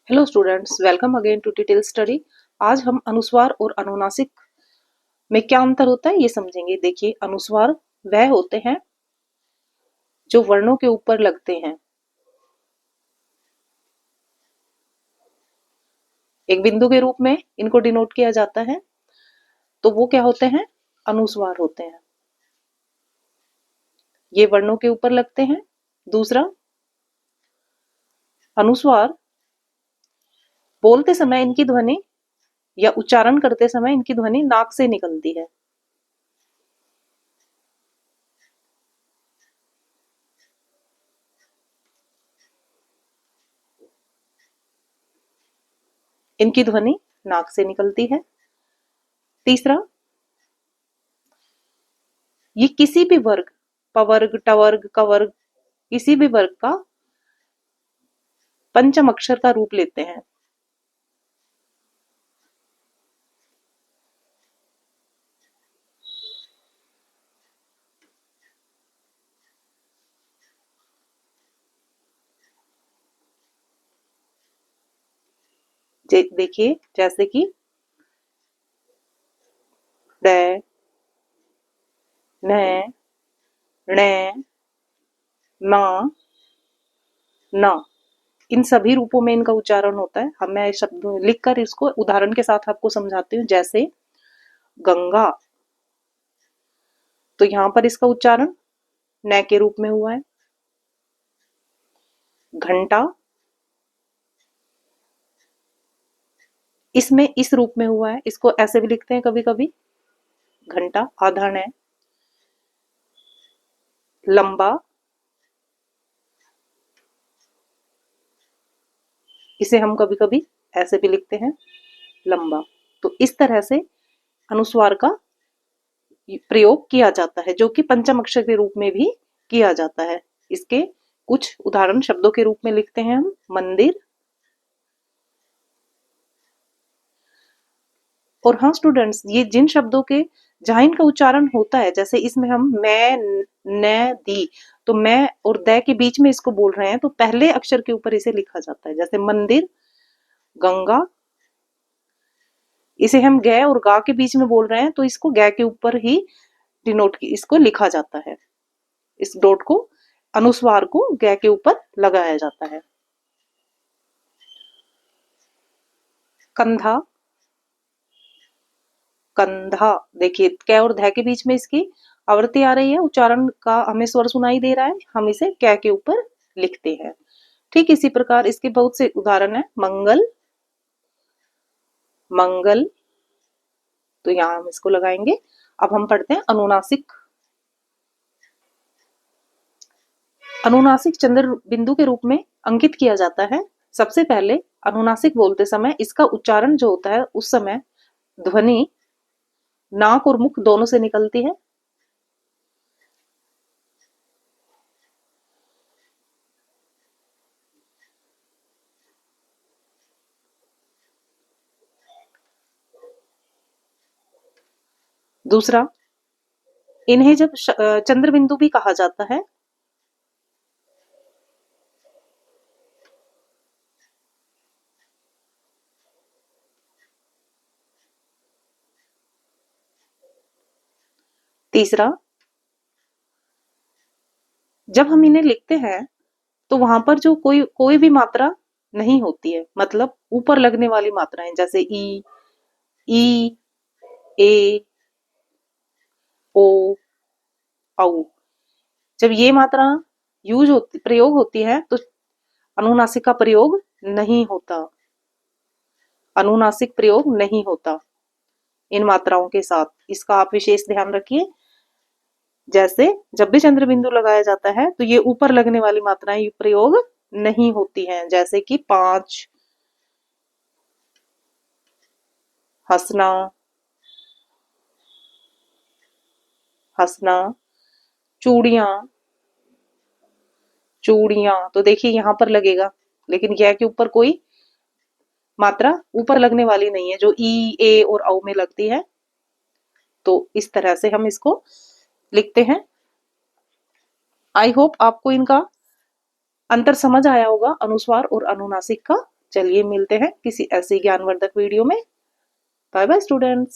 Hello students, welcome again to detail study. आज हम अनुस्वार और अनुनासिक में क्या अंतर होता है ये समझेंगे। देखिए, अनुस्वार वह होते हैं जो वर्णों के ऊपर लगते हैं। एक बिंदु के रूप में इनको डिनोट किया जाता है, तो वो क्या होते हैं? अनुस्वार होते हैं। ये वर्णों के ऊपर लगते हैं। दूसरा, अनुस्वार बोलते समय इनकी ध्वनि या उच्चारण करते समय इनकी ध्वनि नाक से निकलती है। इनकी ध्वनि नाक से निकलती है। तीसरा, ये किसी भी वर्ग, पवर्ग, टवर्ग, कवर्ग, किसी भी वर्ग का पंचम अक्षर का रूप लेते हैं। देखिए, जैसे कि ड, न, ण, न, न, इन सभी रूपों में इनका उच्चारण होता है। हम मैं शब्द लिखकर इसको उदाहरण के साथ आपको समझाती हूँ। जैसे गंगा, तो यहां पर इसका उच्चारण न के रूप में हुआ है। घंटा, इसमें इस रूप में हुआ है। इसको ऐसे भी लिखते हैं कभी कभी, घंटा आधा न। लंबा, इसे हम कभी कभी ऐसे भी लिखते हैं, लंबा। तो इस तरह से अनुस्वार का प्रयोग किया जाता है, जो कि पंचम अक्षर के रूप में भी किया जाता है। इसके कुछ उदाहरण शब्दों के रूप में लिखते हैं हम, मंदिर। और हाँ स्टूडेंट्स, ये जिन शब्दों के जहां इनका उच्चारण होता है, जैसे इसमें हम मैं, न, दी, तो मैं और द के बीच में इसको बोल रहे हैं, तो पहले अक्षर के ऊपर इसे लिखा जाता है। जैसे मंदिर, गंगा, इसे हम ग और गा के बीच में बोल रहे हैं, तो इसको ग के ऊपर ही डिनोट की इसको लिखा जाता है। इस डॉट को, अनुस्वार को ग के ऊपर लगाया जाता है। कंधा, कंधा, देखिए क और ध के बीच में इसकी आवृत्ति आ रही है, उच्चारण का हमें स्वर सुनाई दे रहा है, हम इसे क के ऊपर लिखते हैं। ठीक इसी प्रकार इसके बहुत से उदाहरण है। मंगल, मंगल, तो यहां हम इसको लगाएंगे। अब हम पढ़ते हैं अनुनासिक। अनुनासिक चंद्र बिंदु के रूप में अंकित किया जाता है। सबसे पहले अनुनासिक बोलते समय इसका उच्चारण जो होता है, उस समय ध्वनि नाक और मुख दोनों से निकलती है। दूसरा, इन्हें जब चंद्र बिंदु भी कहा जाता है। तीसरा, जब हम इन्हें लिखते हैं तो वहां पर जो कोई कोई भी मात्रा नहीं होती है, मतलब ऊपर लगने वाली मात्राएं, जैसे ई, ए, ओ, औ। जब ये मात्रा प्रयोग होती है, तो अनुनासिक का प्रयोग नहीं होता। अनुनासिक प्रयोग नहीं होता इन मात्राओं के साथ। इसका आप विशेष ध्यान रखिए। जैसे जब भी चंद्र बिंदु लगाया जाता है, तो ये ऊपर लगने वाली मात्राएं प्रयोग नहीं होती हैं। जैसे कि 5, हंसना, हंसना, चूड़ियां, चूड़ियां, तो देखिए यहां पर लगेगा, लेकिन यह के ऊपर कोई मात्रा ऊपर लगने वाली नहीं है, जो ई, ए और औ में लगती है। तो इस तरह से हम इसको लिखते हैं। आई होप आपको इनका अंतर समझ आया होगा, अनुस्वार और अनुनासिक का। चलिए मिलते हैं किसी ऐसी ज्ञानवर्धक वीडियो में। Bye bye students.